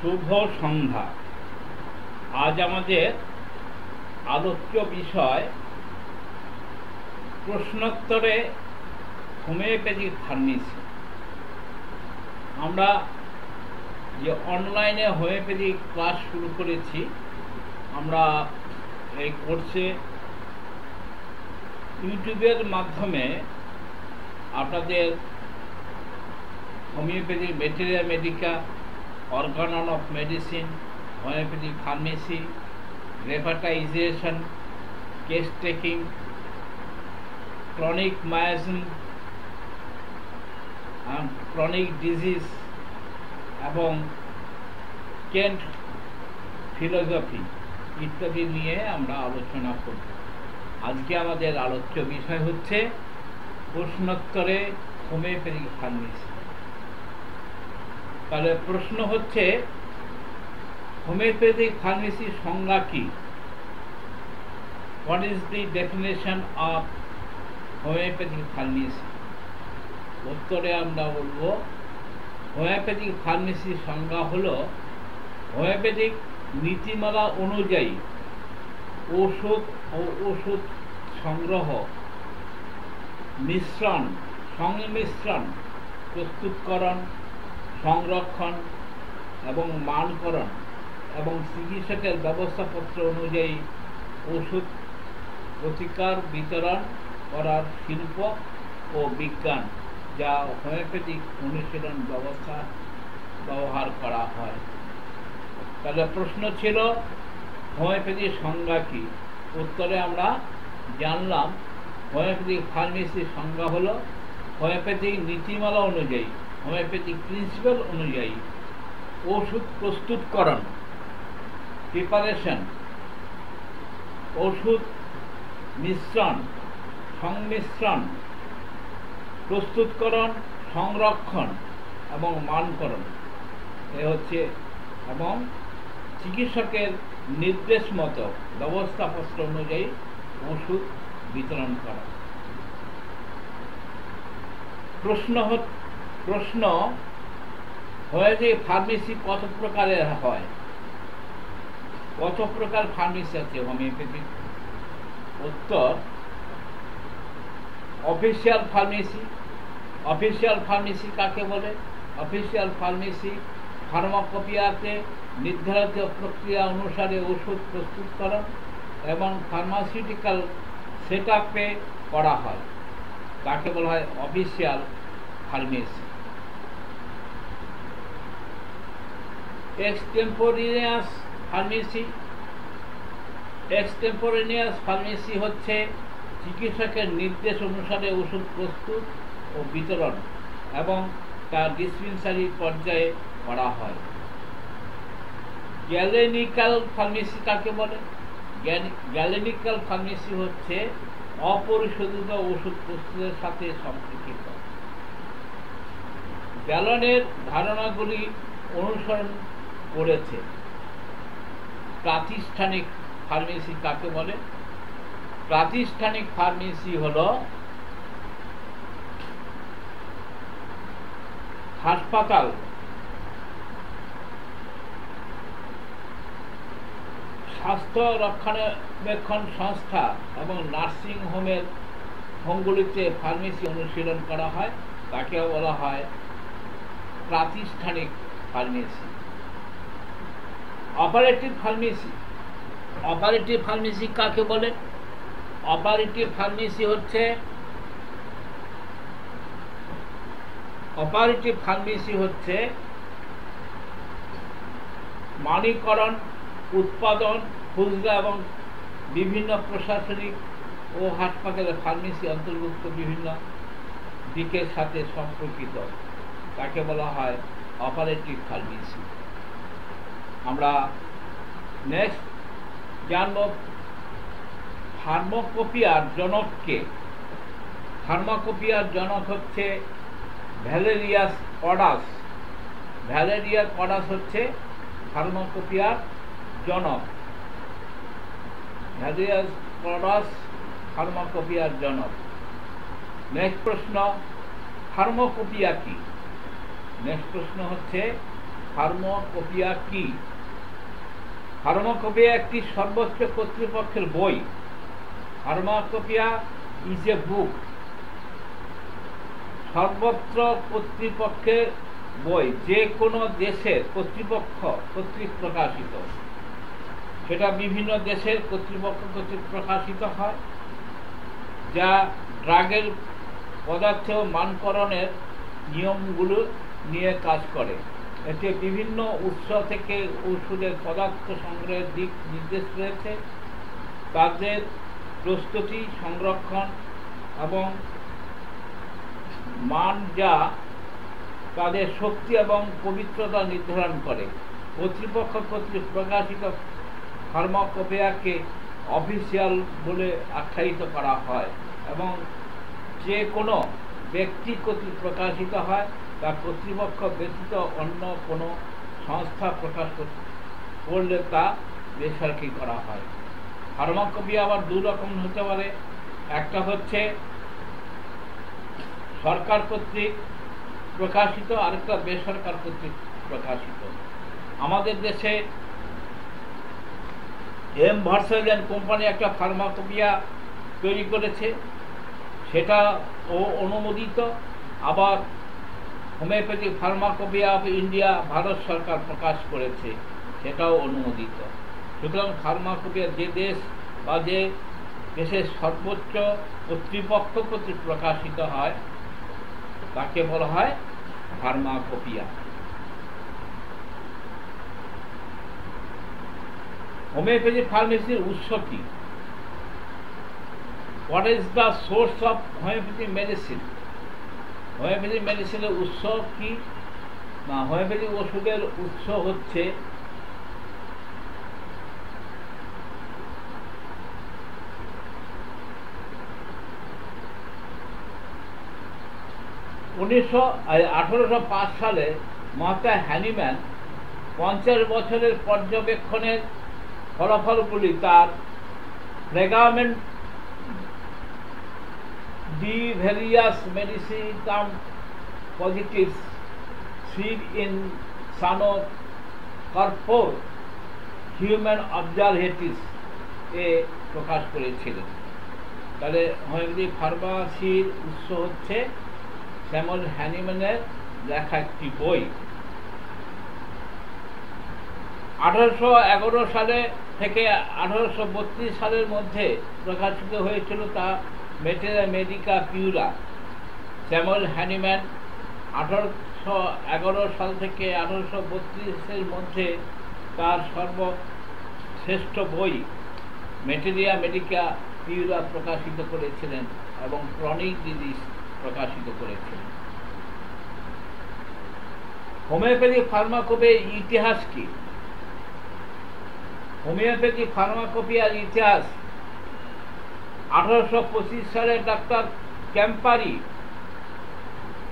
শুভ সন্ধ্যা। আজ আমাদের আলোচ্য বিষয় প্রশ্নোত্তরে হোমিওপ্যাথিক ফার্মেসি। আমরা যে অনলাইনে হোমিওপ্যাথিক ক্লাস শুরু করেছি, আমরা এই কোর্সে ইউটিউবের মাধ্যমে আপনাদের homeopathic materia medica, organon of medicine, homeopathic pharmacy, repertorisation, case taking, chronic miasm, chronic disease এবং কেন্ট ফিলোসফি ইত্যাদি নিয়ে আমরা আলোচনা করব। আজকে আমাদের আলোচ্য বিষয় হচ্ছে প্রশ্নোত্তরে হোমিওপ্যাথিক ফার্মেসি। তাহলে প্রশ্ন হচ্ছে, হোমিওপ্যাথিক ফার্মেসির সংজ্ঞা কি? What is the definition of homeopathic pharmacy? উত্তরে আমরা বলব, হোমিওপ্যাথিক ফার্মেসির সংজ্ঞা হল হোমিওপ্যাথিক নীতিমালা অনুযায়ী ওষুধ ও ওষুধ সংগ্রহ, মিশ্রণ, সংমিশ্রণ, প্রস্তুতকরণ, সংরক্ষণ এবং মানকরণ এবং চিকিৎসকের ব্যবস্থাপত্র অনুযায়ী ওষুধ প্রতিকার বিতরণ করার শিল্প ও বিজ্ঞান, যা হোমিওপ্যাথিক অনুশীলন ব্যবস্থা ব্যবহার করা হয়। তাহলে প্রশ্ন ছিল, হোমিওপ্যাথির সংজ্ঞা কি? উত্তরে আমরা জানলাম, হোমিওপ্যাথিক ফার্মেসির সংজ্ঞা হলো হোমিওপ্যাথিক নীতিমালা অনুযায়ী, হোমিওপ্যাথিক প্রিন্সিপাল অনুযায়ী ওষুধ প্রস্তুতকরণ, প্রিপারেশন, ওষুধ মিশ্রণ, সংমিশ্রণ, প্রস্তুতকরণ, সংরক্ষণ এবং মানকরণ হচ্ছে, এবং চিকিৎসকের নির্দেশ মতো ব্যবস্থাপত্র অনুযায়ী ওষুধ বিতরণ করা। প্রশ্ন হয়েছে, ফার্মেসি কত প্রকারের হয়? কত প্রকার ফার্মেসি আছে হোমিওপ্যাথিক? উত্তর, অফিসিয়াল ফার্মেসি। অফিসিয়াল ফার্মেসি কাকে বলে? অফিসিয়াল ফার্মেসি ফার্মাকোপিয়াতে নির্ধারিত প্রক্রিয়া অনুসারে ওষুধ প্রস্তুতকরণ এবং ফার্মাসিউটিক্যাল সেট আপে করা হয়, তাকে বলা হয় অফিসিয়াল ফার্মেসি। এক্সটেম্পোরেনিয়াস ফার্মেসি। এক্সটেম্পোরেনিয়াস ফার্মেসি হচ্ছে চিকিৎসকের নির্দেশ অনুসারে ওষুধ প্রস্তুত ও বিতরণ এবং তা ডিসপেন্সারি পর্যায়ে করা হয়। গ্যালেনিক্যাল ফার্মেসি কাকে বলে? গ্যালেনিক্যাল ফার্মেসি হচ্ছে অপরিশোধিত ওষুধ প্রস্তুতের সাথে সম্পর্কিত। গ্যালনের ধারণাগুলি অনুসরণ করেছে। প্রাতিষ্ঠানিক ফার্মেসি কাকে বলে? প্রাতিষ্ঠানিক ফার্মেসি হল হাসপাতাল, স্বাস্থ্য রক্ষণাবেক্ষণ সংস্থা এবং নার্সিং হোমগুলিতে ফার্মেসি অনুশীলন করা হয়, তাকে বলা হয় প্রাতিষ্ঠানিক pharmacy. Operative pharmacy. Operative pharmacy কাকে বলে? অপারেটিভ ফার্মেসি হচ্ছে মানীকরণ, উৎপাদন, খুচরা এবং বিভিন্ন প্রশাসনিক ও হাসপাতালের ফার্মেসি অন্তর্ভুক্ত বিভিন্ন দিকের সাথে সম্পর্কিত, তাকে বলা হয় অপারেটিভ ফার্মেসি। আমরা নেক্সট জানব ফার্মাকোপিয়ার জনককে। ফার্মাকোপিয়ার জনক হচ্ছে ভ্যালেরিয়াস কডাস। ভ্যালেরিয়াস কডাস হচ্ছে ফার্মাকোপিয়ার জনক। ভ্যালেরিয়াস কডাস ফার্মাকোপিয়ার জনক। নেক্সট প্রশ্ন, ফার্মাকোপিয়া কি? নেক্সট প্রশ্ন হচ্ছে, ফার্মাকোপিয়া কি? ফার্মাকোপিয়া একটি সর্বোচ্চ কর্তৃপক্ষের বই। ফার্মাকোপিয়া ইজ এ বুক, সর্বত্র কর্তৃপক্ষের বই, যে কোনো দেশের কর্তৃপক্ষ কর্তৃক প্রকাশিত। সেটা বিভিন্ন দেশের কর্তৃপক্ষ কর্তৃক প্রকাশিত হয়, যা ড্রাগের পদার্থ মানকরণের নিয়মগুলো নিয়ে কাজ করে। এতে বিভিন্ন উৎস থেকে ওষুধের পদার্থ সংগ্রহের দিক নির্দেশ রয়েছে, তাদের প্রস্তুতি, সংরক্ষণ এবং মান, যা তাদের শক্তি এবং পবিত্রতা নির্ধারণ করে। কর্তৃপক্ষ কর্তৃক প্রকাশিত ফার্মাকোপিয়াকে অফিসিয়াল বলে আখ্যায়িত করা হয় এবং যে কোনো ব্যক্তি কর্তৃক প্রকাশিত হয় তা কর্তৃপক্ষ ব্যতীত অন্য কোনো সংস্থা প্রকাশ করলে তা বেসরকারি করা হয়। ফার্মাকোপিয়া আবার দু রকম হতে পারে। একটা হচ্ছে সরকার কর্তৃক প্রকাশিত, আরেকটা বেসরকার কর্তৃক প্রকাশিত। আমাদের দেশে এম ভার্সাইলেন কোম্পানি একটা ফার্মাকোপিয়া তৈরি করেছে, সেটা অনুমোদিত। আবার homeopathic pharmacopoeia of India Bharat সরকার প্রকাশ করেছে, সেটাও অনুমোদিত। সুতরাং ফার্মাকোপিয়া যে দেশ বা যে দেশের সর্বোচ্চ কর্তৃপক্ষ কর্তৃক প্রকাশিত হয় তাকে বলা হয় ফার্মাকোপিয়া। হোমিওপ্যাথিক ফার্মেসির উৎস কি? What is the source of homeopathic medicine? Homeopathic মেডিসিনের উৎস কি? না, হোমিওপ্যাথিক ওষুধের উৎস হচ্ছে উনিশশো 1805 সালে মহাত্মা হ্যানিম্যান 50 বছরের পর্যবেক্ষণের ফলাফলগুলি তার ফ্র্যাগমেন্ট দি ভেরিয়াস মেডিসিনাম positivis sive in sano corpore human অবজারভেটিভস এ প্রকাশ করেছিলেন। তাহলে হোমিওপ্যাথিক ফার্মাসির উৎস হচ্ছে স্যামুয়েল হ্যানিম্যানের লেখা একটি বই। 1811 সালে থেকে 1832 সালের মধ্যে প্রকাশিত হয়েছিল তা মেটেরা মেডিকা পিউরা। স্যামুয়েল হ্যানিম্যান 1811 সাল থেকে 1832 মধ্যে তার সর্বশ্রেষ্ঠ বই মেটেরিয়া মেডিকা পিউরা প্রকাশিত করেছিলেন এবং ক্রনিক ডিজিজ প্রকাশিত করেছিলেন। হোমিওপ্যাথিক ফার্মাকোপিয়ার ইতিহাস কি? হোমিওপ্যাথিক ফার্মাকোপিয়ার ইতিহাস 1825 সালে ডাক্তার ক্যাম্পারি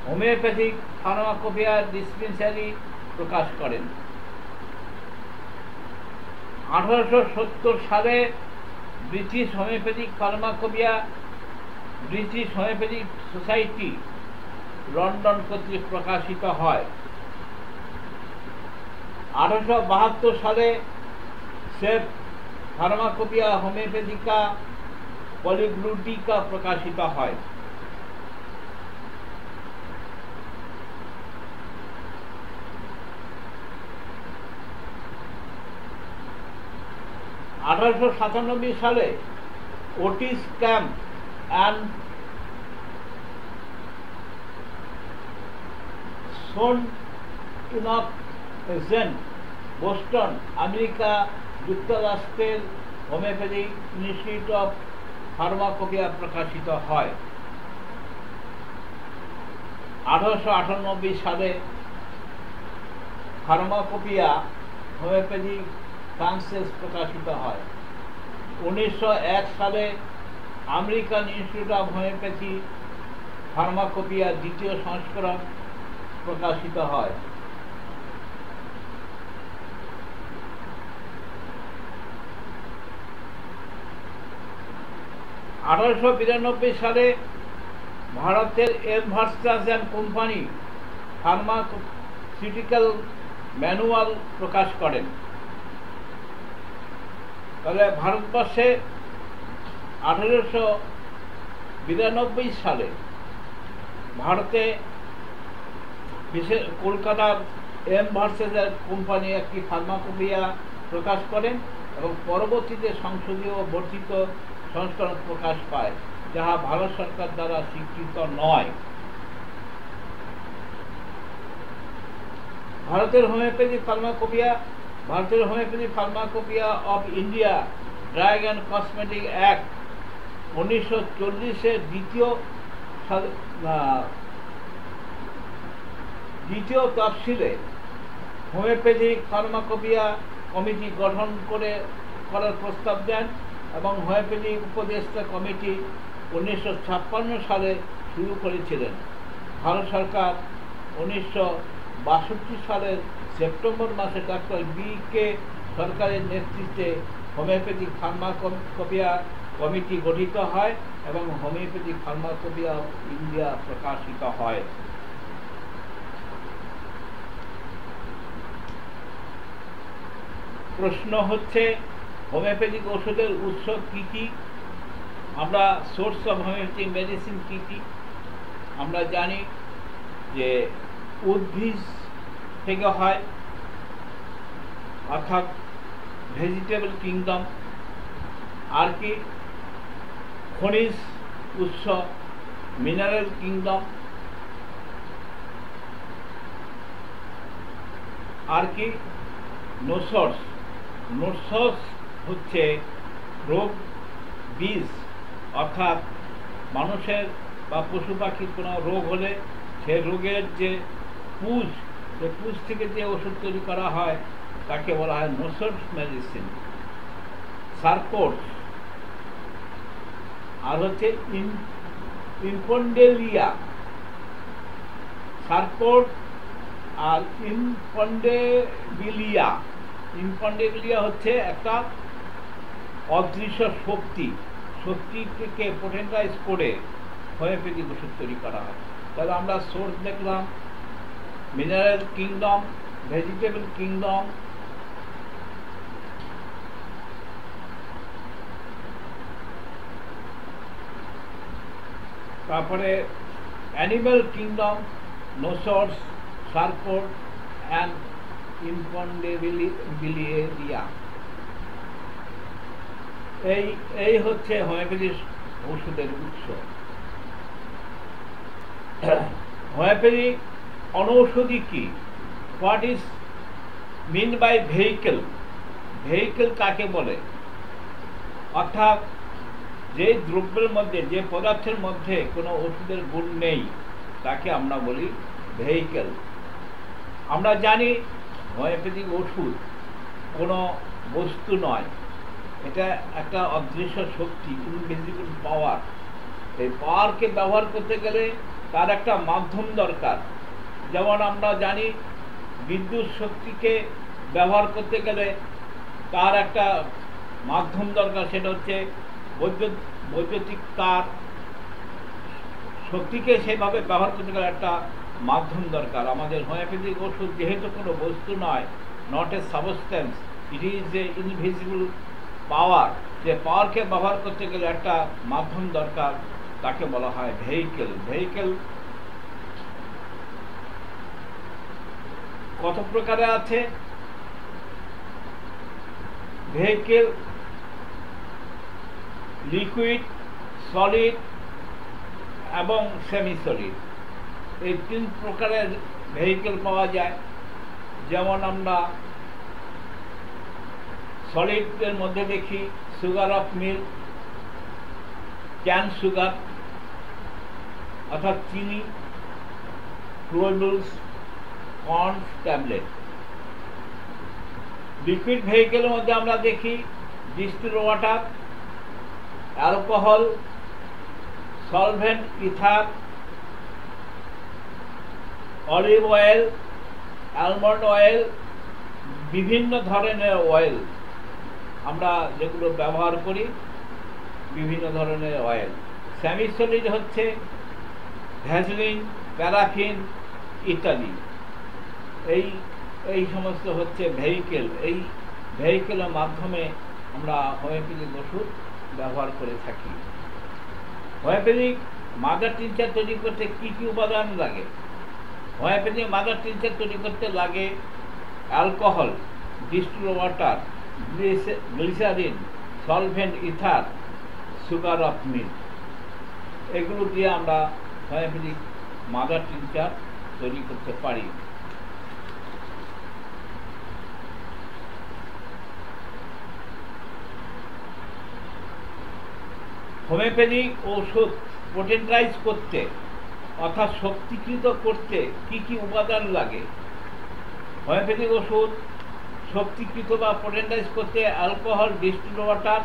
হোমিওপ্যাথিক ফার্মাকোপিয়ার ডিসপেন্সারি প্রকাশ করেন। 1870 সালে British homeopathic pharmacopoeia British homeopathic society London কর্তৃক প্রকাশিত হয়। 1872 সালে সেফ ফার্মাকোপিয়া হোমিওপ্যাথিকা পলিগ্লুটিকা প্রকাশিত হয়। 1897 সালে ওটিস ক্যাম্প অ্যান্ড সোন ইনকজেন বোস্টন আমেরিকা যুক্তরাষ্ট্রের হোমিওপ্যাথিক ইনস্টিটিউট অফ ফার্মাকোপিয়া প্রকাশিত হয়। 1898 সালে ফার্মাকোপিয়া হোমিওপ্যাথিক ফ্রান্সেস প্রকাশিত হয়। 1901 সালে American institute of homeopathy pharmacopoeia দ্বিতীয় সংস্করণ প্রকাশিত হয়। 1892 সালে ভারতের এম ভার্সাইলেন কোম্পানি ফার্মাসিউটিক্যাল ম্যানুয়াল প্রকাশ করেন। তাহলে ভারতবর্ষে 1892 সালে ভারতে কলকাতার এম ভার্সেস কোম্পানি একটি ফার্মাকোপিয়া প্রকাশ করেন এবং পরবর্তীতে সংসদীয় বর্ধিত সংস্করণ প্রকাশ পায়, যাহা ভারত সরকার দ্বারা স্বীকৃত নয়। ভারতের homeopathy pharmacopoeia of India drug and cosmetic act 1940-এর দ্বিতীয় তফসিলে হোমিওপ্যাথিক ফার্মাকোপিয়া কমিটি গঠন করার প্রস্তাব দেন এবং হোমিওপ্যাথিক উপদেষ্টা কমিটি 1956 সালে শুরু করেছিলেন। ভারত সরকার 1962 সালের সেপ্টেম্বর মাসে ডক্টর বি.কে. সরকারের নেতৃত্বে হোমিওপ্যাথিক ফার্মাকোপিয়া কমিটি গঠিত হয় এবং হোমিওপ্যাথিক ফার্মাকোপিয়া অফ ইন্ডিয়া প্রকাশিত হয়। প্রশ্ন হচ্ছে, হোমিওপ্যাথিক ওষুধের উৎস কি কি? আমরা সোর্স অফ হোমিওপ্যাথিক মেডিসিন কি কি? আমরা জানি যে উদ্ভিদ থেকে হয়, অর্থাৎ ভেজিটেবল কিংডম। আর কি? খনিজ উৎস, মিনারেল কিংডম। আর কি? নোসোর্স হচ্ছে রোগ বীজ, অর্থাৎ মানুষের বা পশু পাখির কোনো রোগ হলে সে রোগের যে পুঁজ, সে পুঁজ থেকে যে ওষুধ তৈরি করা হয় তাকে বলা হয় নোসোর্স মেডিসিন। সার্কোর্স আর হচ্ছে ইনফন্ডেলিয়া। সার্কোর্স আর ইনফন্ডেবিলিয়া হচ্ছে একটা অদৃশ্য শক্তিকে পোটেন্টাইজ করে হোমিওপ্যাথিক ওষুধ তৈরি করা হয়। তাহলে আমরা সোর্স দেখলাম, মিনারেল কিংডম, ভেজিটেবল কিংডম, তারপরে animal kingdom, nosodes, sarcodes and imponderabilia. এই হচ্ছে হোমিওপ্যাথিক ওষুধের উৎস। হোমিওপ্যাথিক অনৌষধি কি? What is mean by vehicle? Vehicle কাকে বলে? অর্থাৎ যে দ্রব্যের মধ্যে, যে পদার্থের মধ্যে কোনো ওষুধের গুণ নেই তাকে আমরা বলি ভেহিকেল। আমরা জানি হোমিওপ্যাথিক ওষুধ কোনো বস্তু নয়, এটা একটা অদৃশ্য শক্তি, ইনভিজিবল পাওয়ার। এই পাওয়ারকে ব্যবহার করতে গেলে তার একটা মাধ্যম দরকার। যেমন আমরা জানি বিদ্যুৎ শক্তিকে ব্যবহার করতে গেলে তার একটা মাধ্যম দরকার, সেটা হচ্ছে বৈদ্যুতিক তার। শক্তিকে সেভাবে ব্যবহার করতে গেলে একটা মাধ্যম দরকার। আমাদের হোমিওপ্যাথিক ওষুধ যেহেতু কোনো বস্তু নয়, not a substance, it is a invisible power. যে পাওয়ারকে ব্যবহার করতে গেলে একটা মাধ্যম দরকার, তাকে বলা হয় ভেহিকেল। ভেহিকেল কত প্রকারে আছে? ভেহিকেল লিকুইড, সলিড এবং সেমি সলিড, এই 3 প্রকারের ভেহিকেল পাওয়া যায়। যেমন আমরা সলিডের মধ্যে দেখি sugar of milk, can sugar অর্থাৎ চিনি, ফ্লুইডস, কর্ন ট্যাবলেট। লিকুইড ভেহিকেলের মধ্যে আমরা দেখি distil water, alcohol, solvent, ether, olive oil, almond oil, বিভিন্ন ধরনের অয়েল আমরা যেগুলো ব্যবহার করি, বিভিন্ন ধরনের অয়েল। সেমি সলিড হচ্ছে ভ্যাসলিন, প্যারাফিন ইত্যাদি। এই এই সমস্ত হচ্ছে ভেহিকেল। এই ভেহিকেলের মাধ্যমে আমরা হোমিওপ্যাথিক ওষুধ ব্যবহার করে থাকি। হোমিওপ্যাথিক মাদার টিনচার তৈরি করতে কী কী উপাদান লাগে? হোমিওপ্যাথিক মাদার টিনচার তৈরি করতে লাগে alcohol, distil water, glycerine, solvent, ether, sugar of milk. এগুলো দিয়ে আমরা হোমিওপ্যাথিক মাদার টিনচার তৈরি করতে পারি। হোমিওপ্যাথিক ঔষধ পোটেন্টাইজ করতে অর্থাৎ শক্তিকৃত করতে কি কি উপাদান লাগে? হোমিওপ্যাথিক ওষুধ শক্তিকৃত বা পোটেন্টাইজ করতে অ্যালকোহল, ডিস্টিল ওয়াটার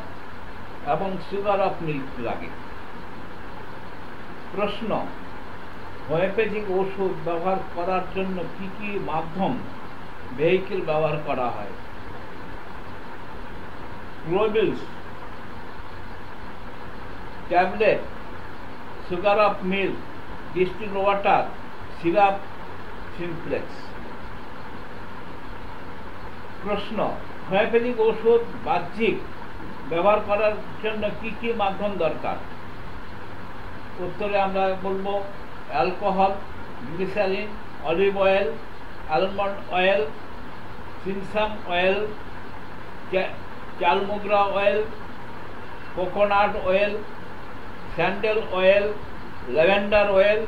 এবং সুগার অফ মিল্ক লাগে। প্রশ্ন, হোমিওপ্যাথিক ওষুধ ব্যবহার করার জন্য কি কি মাধ্যম ভেহিকেল ব্যবহার করা হয়? Globules, tablet, sugar of milk, distil water, syrup, simplex. প্রশ্ন, হোমিওপ্যাথিক ওষুধ বাহ্যিক ব্যবহার করার জন্য কি কি মাধ্যম দরকার? উত্তরে আমরা বলবো alcohol, glycerine, olive oil, almond oil, sesame oil, chaulmoogra oil, coconut oil, sandal oil, lavender oil,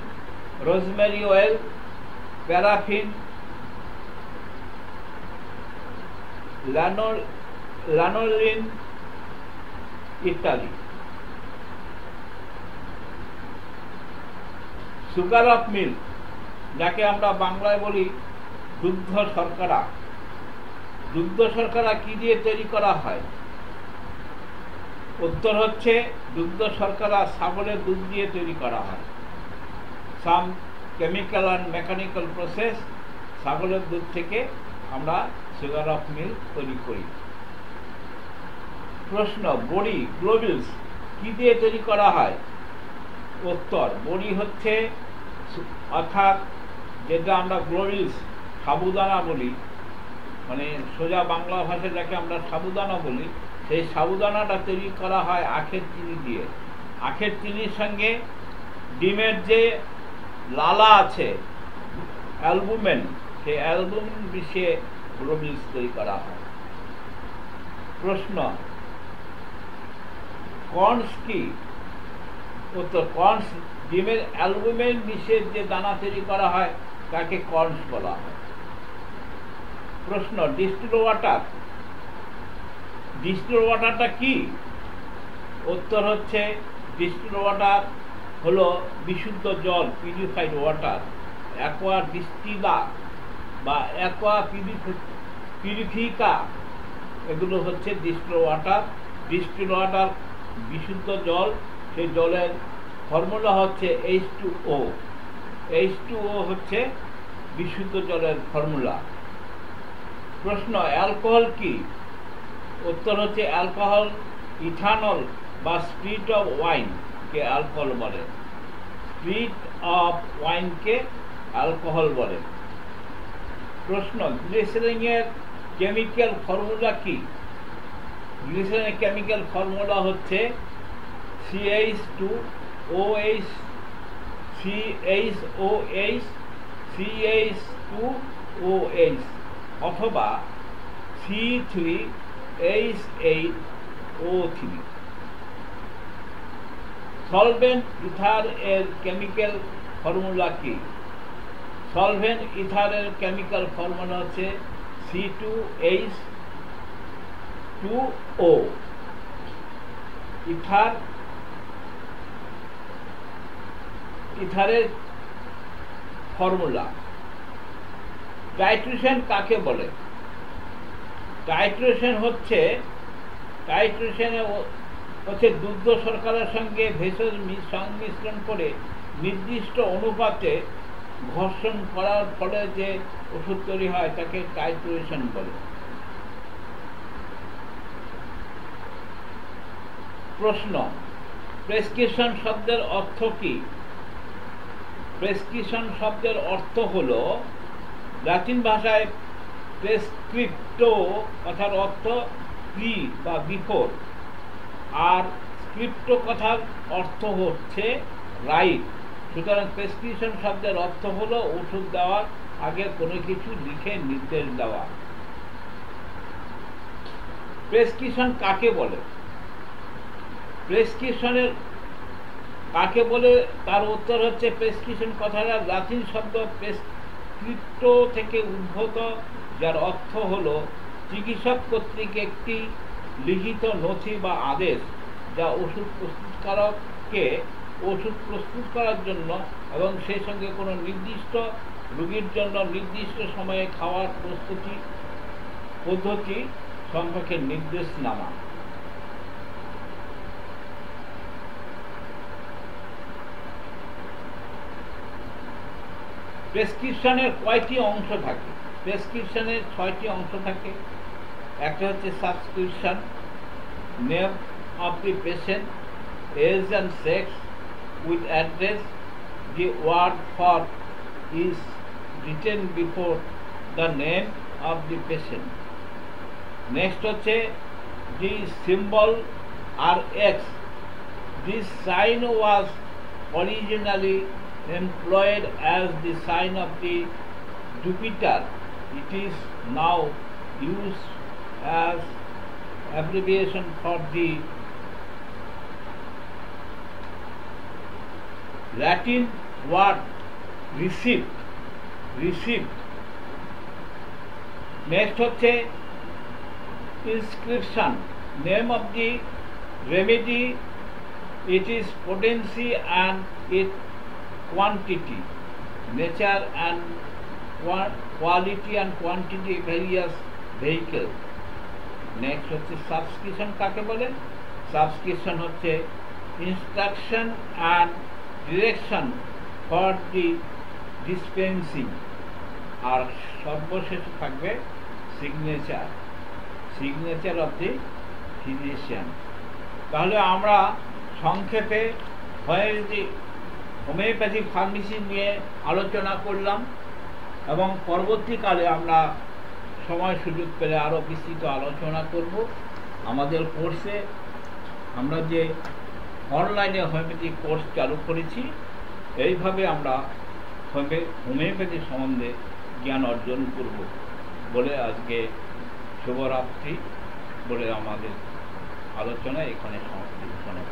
rosemary oil, paraffin, lanolin ইত্যাদি। সুগার অফ মিল্ক, যাকে আমরা বাংলায় বলি দুগ্ধ শর্করা। দুগ্ধ শর্করা কি দিয়ে তৈরি করা হয়? উত্তর হচ্ছে দুগ্ধ শর্করা ছাগলের দুধ দিয়ে তৈরি করা হয়। সাম কেমিক্যাল অ্যান্ড মেকানিক্যাল প্রসেস, ছাগলের দুধ থেকে আমরা সুগার অফ মিল্ক তৈরি করি। প্রশ্ন, বড়ি, গ্লোবিলস কি দিয়ে তৈরি করা হয়? উত্তর, বড়ি হচ্ছে অর্থাৎ যেটা আমরা গ্লোবিলস সাবুদানা বলি, মানে সোজা বাংলা ভাষায় যাকে আমরা সাবুদানা বলি, সেই সাবুদানাটা তৈরি করা হয় আখের চিনি দিয়ে। আখের চিনির সঙ্গে ডিমের যে লালা আছে অ্যালবুমেন, সেই অ্যালবুমেন মিশিয়ে গ্লোবিলস তৈরি করা হয়। প্রশ্ন, কর্নস কি? উত্তর, কর্নস ডিমের অ্যালবুমেন মিশিয়ে যে দানা তৈরি করা হয় তাকে কর্নস বলা হয়। প্রশ্ন, ডিস্টিল ওয়াটার, ডিস্টিল ওয়াটারটা কি? উত্তর হচ্ছে ডিস্টিল ওয়াটার হলো বিশুদ্ধ জল, পিউরিফাইড ওয়াটার। অ্যাকোয়া ডিস্টিলা বা অ্যাকোয়া পিউরিফিকা এগুলো হচ্ছে ডিস্টিল ওয়াটার। ডিস্টিল ওয়াটার বিশুদ্ধ জল, সেই জলের ফর্মুলা হচ্ছে H2O। H2O হচ্ছে বিশুদ্ধ জলের ফর্মুলা। প্রশ্ন, অ্যালকোহল কি? উত্তর হচ্ছে অ্যালকোহল ইথানল বা spirit of wine K alcohol বলে। স্পিরিট অফ ওয়াইনকে অ্যালকোহল বলে। প্রশ্ন, গ্লিসারিনের কেমিক্যাল ফর্মুলা কি? গ্লিসারিনের কেমিক্যাল ফর্মুলা হচ্ছে CH2OH, CHOH, CH2OH অথবা C3H8O3। সলভেন্ট ইথার এর কেমিক্যাল ফর্মুলা কি? সলভেন্ট ইথারের কেমিক্যাল ফর্মুলা হচ্ছে C2H2O। ইথারের ফর্মুলা। টাইট্রেশন কাকে বলে? টাইট্রেশন হচ্ছে দুগ্ধ শর্করার সঙ্গে ভেষজ সংমিশ্রণ করে নির্দিষ্ট অনুপাতে ঘর্ষণ করার ফলে যে ওষুধ তৈরি হয় তাকে টাইট্রেশন বলে। প্রশ্ন, প্রেসক্রিপশন শব্দের অর্থ কি? প্রেসক্রিপশন শব্দের অর্থ হল লাতিন ভাষায় প্রেসক্রিপ্টো কথার অর্থ প্রি বা বিফোর, আর স্ক্রিপ্টো কথার অর্থ হচ্ছে রাইট। সুতরাং প্রেসক্রিপশন শব্দের অর্থ হলো ওষুধ দেওয়ার আগে কোনো কিছু লিখে নির্দেশ দেওয়া। প্রেসক্রিপশন কাকে বলে? প্রেসক্রিপশনের কাকে বলে তার উত্তর হচ্ছে, প্রেসক্রিপশন কথাটা লাতিন শব্দ প্রেসক্রিপ্টো থেকে উদ্ভূত, যার অর্থ হলো চিকিৎসক কর্তৃক একটি লিখিত নথি বা আদেশ, যা ওষুধ প্রস্তুতকারককে ওষুধ প্রস্তুত করার জন্য এবং সেই সঙ্গে কোনো নির্দিষ্ট রোগীর জন্য নির্দিষ্ট সময়ে খাওয়ার পদ্ধতি সম্পর্কে নির্দেশনামা। প্রেসক্রিপশনের কয়টি অংশ থাকে? প্রেসক্রিপশনের 6টি অংশ থাকে। একটা হচ্ছে subscription, name of the patient, age and sex with address. The word for is written before the name of the patient. Next হচ্ছে the symbol RX. This sign was originally employed as the sign of the Jupiter. It is now used as abbreviation for the Latin word receipt. Next হচ্ছে inscription, name of the remedy, it is potency and its quantity, nature and quality and quantity various vehicle. Next হচ্ছে subscription কাকে বলে? Subscription হচ্ছে instruction and direction for the dispensing, আর সর্বশেষে থাকবে signature of the physician. তাহলে আমরা সংক্ষেপে homeopathy pharmacy নিয়ে আলোচনা করলাম, এবং পরবর্তীকালে আমরা সময় সুযোগ পেলে আরও বিস্তৃত আলোচনা করব। আমাদের কোর্সে আমরা যে অনলাইনে হোমিওপ্যাথি কোর্স চালু করেছি, এইভাবে আমরা হোমিওপ্যাথি সম্বন্ধে জ্ঞান অর্জন করব বলে আজকে শুভরাত্রি বলে আমাদের আলোচনা এখানে সমাপ্তি ঘোষণা।